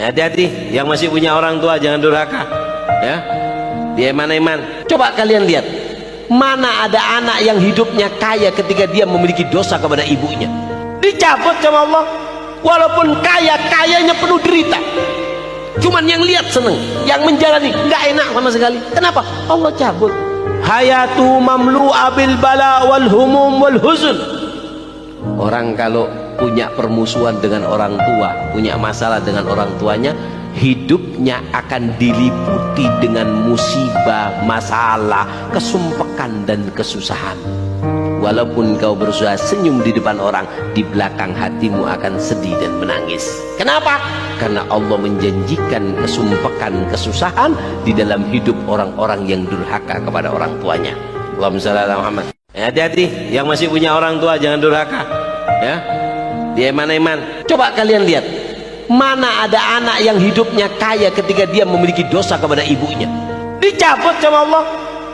Hati-hati yang masih punya orang tua, jangan durhaka ya. Dia iman-iman. Coba kalian lihat, mana ada anak yang hidupnya kaya ketika dia memiliki dosa kepada ibunya, dicabut sama Allah. Walaupun kaya, kayanya penuh derita, cuman yang lihat seneng, yang menjalani nggak enak sama sekali. Kenapa? Allah cabut. Hayatu mamlu'a bil bala wal humum wal huzun. Orang kalau punya permusuhan dengan orang tua, punya masalah dengan orang tuanya, hidupnya akan diliputi dengan musibah, masalah, kesumpekan dan kesusahan. Walaupun kau berusaha senyum di depan orang, di belakang hatimu akan sedih dan menangis. Kenapa? Karena Allah menjanjikan kesumpekan, kesusahan di dalam hidup orang-orang yang durhaka kepada orang tuanya. Allahumma shalli ala Muhammad. Hati-hati yang masih punya orang tua, jangan durhaka ya. Dia iman-iman. Coba kalian lihat, mana ada anak yang hidupnya kaya ketika dia memiliki dosa kepada ibunya, dicabut sama Allah.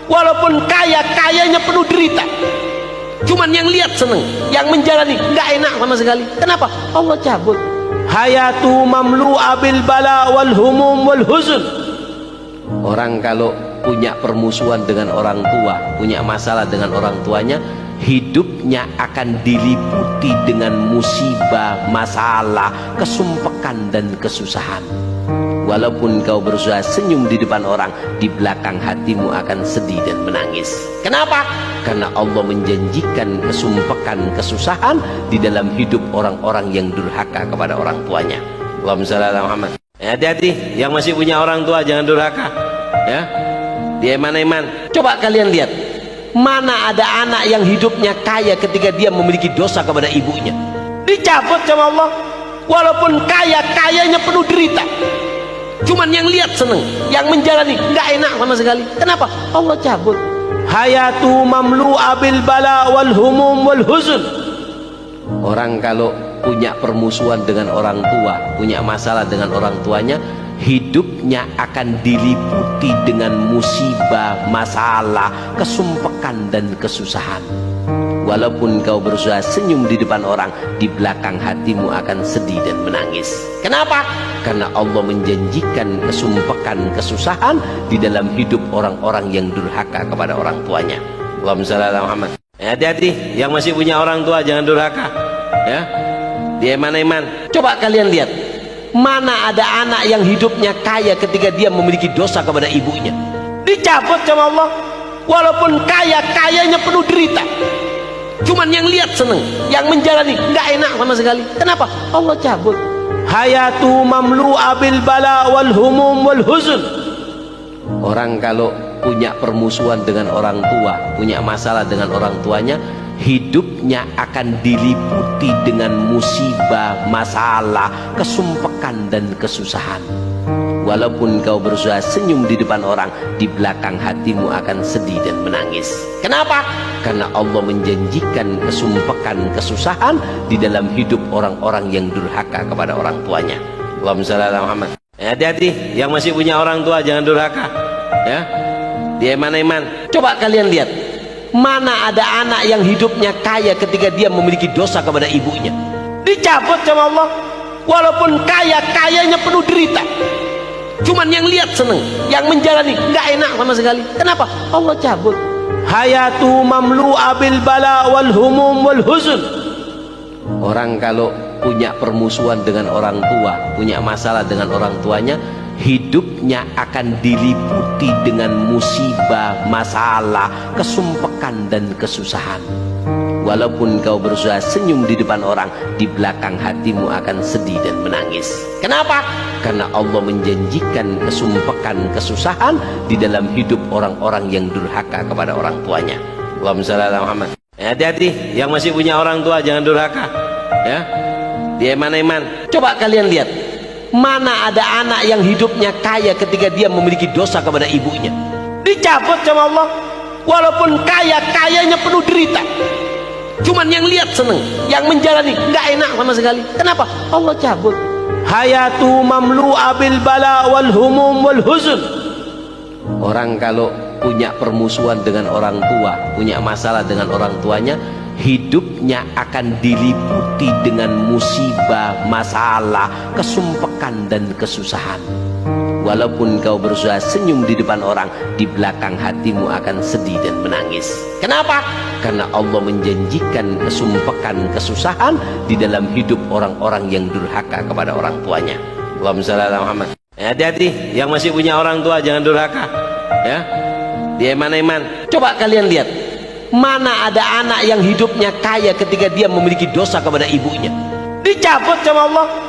Walaupun kaya, kayanya penuh derita, cuman yang lihat seneng, yang menjalani nggak enak sama sekali. Kenapa? Allah cabut. Hayatu mamlu'a bil bala wal humum wal huzun. Orang kalau punya permusuhan dengan orang tua, punya masalah dengan orang tuanya, hidupnya akan diliputi dengan musibah, masalah, kesumpekan dan kesusahan. Walaupun kau berusaha senyum di depan orang, di belakang hatimu akan sedih dan menangis. Kenapa? Karena Allah menjanjikan kesumpekan, kesusahan di dalam hidup orang-orang yang durhaka kepada orang tuanya. Allahumma shalli ala Muhammad. Hati-hati yang masih punya orang tua, jangan durhaka ya. Dia iman-iman. Coba kalian lihat, mana ada anak yang hidupnya kaya ketika dia memiliki dosa kepada ibunya, dicabut sama Allah. Walaupun kaya, kayanya penuh derita, cuman yang lihat seneng, yang menjalani nggak enak sama sekali. Kenapa? Allah cabut. Hayatu mamlu'a bil bala wal humum wal huzun. Orang kalau punya permusuhan dengan orang tua, punya masalah dengan orang tuanya, hidupnya akan diliputi dengan musibah, masalah, kesumpekan dan kesusahan. Walaupun kau berusaha senyum di depan orang, di belakang hatimu akan sedih dan menangis. Kenapa? Karena Allah menjanjikan kesumpekan, kesusahan di dalam hidup orang-orang yang durhaka kepada orang tuanya. Allahumma shalli ala Muhammad. Hati-hati yang masih punya orang tua, jangan durhaka ya. Dia iman-iman. Coba kalian lihat, mana ada anak yang hidupnya kaya ketika dia memiliki dosa kepada ibunya, dicabut sama Allah. Walaupun kaya, kayanya penuh derita, cuman yang lihat seneng, yang menjalani nggak enak sama sekali. Kenapa? Allah cabut. Hayatu mamlu'a bil bala wal humum wal huzun. Orang kalau punya permusuhan dengan orang tua, punya masalah dengan orang tuanya, hidupnya akan diliputi dengan musibah, masalah, kesumpekan dan kesusahan. Walaupun kau berusaha senyum di depan orang, di belakang hatimu akan sedih dan menangis. Kenapa? Karena Allah menjanjikan kesumpekan, kesusahan di dalam hidup orang-orang yang durhaka kepada orang tuanya. Allahumma shalli ala Muhammad. Hati-hati yang masih punya orang tua, jangan durhaka ya. Dia iman-iman. Coba kalian lihat, mana ada anak yang hidupnya kaya ketika dia memiliki dosa kepada ibunya, dicabut sama Allah. Walaupun kaya, kayanya penuh derita, cuman yang lihat seneng, yang menjalani nggak enak sama sekali. Kenapa? Allah cabut. Hayatu mamlu'a bil bala wal humum wal huzun. Orang kalau punya permusuhan dengan orang tua, punya masalah dengan orang tuanya, hidupnya akan diliputi dengan musibah, masalah, kesumpekan dan kesusahan. Walaupun kau berusaha senyum di depan orang, di belakang hatimu akan sedih dan menangis. Kenapa? Karena Allah menjanjikan kesumpekan, kesusahan di dalam hidup orang-orang yang durhaka kepada orang tuanya. Allahumma shalli ala Muhammad. Hati-hati yang masih punya orang tua, jangan durhaka ya. Dia iman-iman. Coba kalian lihat, mana ada anak yang hidupnya kaya ketika dia memiliki dosa kepada ibunya, dicabut sama Allah. Walaupun kaya, kayanya penuh derita, cuman yang lihat seneng, yang menjalani nggak enak sama sekali. Kenapa? Allah cabut. Hayatu mamlu'a bil bala wal humum wal huzun. Orang kalau punya permusuhan dengan orang tua, punya masalah dengan orang tuanya, hidupnya akan diliputi dengan musibah, masalah, kesumpekan dan kesusahan. Walaupun kau berusaha senyum di depan orang, di belakang hatimu akan sedih dan menangis. Kenapa? Karena Allah menjanjikan kesumpekan, kesusahan di dalam hidup orang-orang yang durhaka kepada orang tuanya. Allahumma shalli ala Muhammad. Hati-hati yang masih punya orang tua, jangan durhaka. Ya, dia iman-iman. Coba kalian lihat, mana ada anak yang hidupnya kaya ketika dia memiliki dosa kepada ibunya, dicabut sama Allah.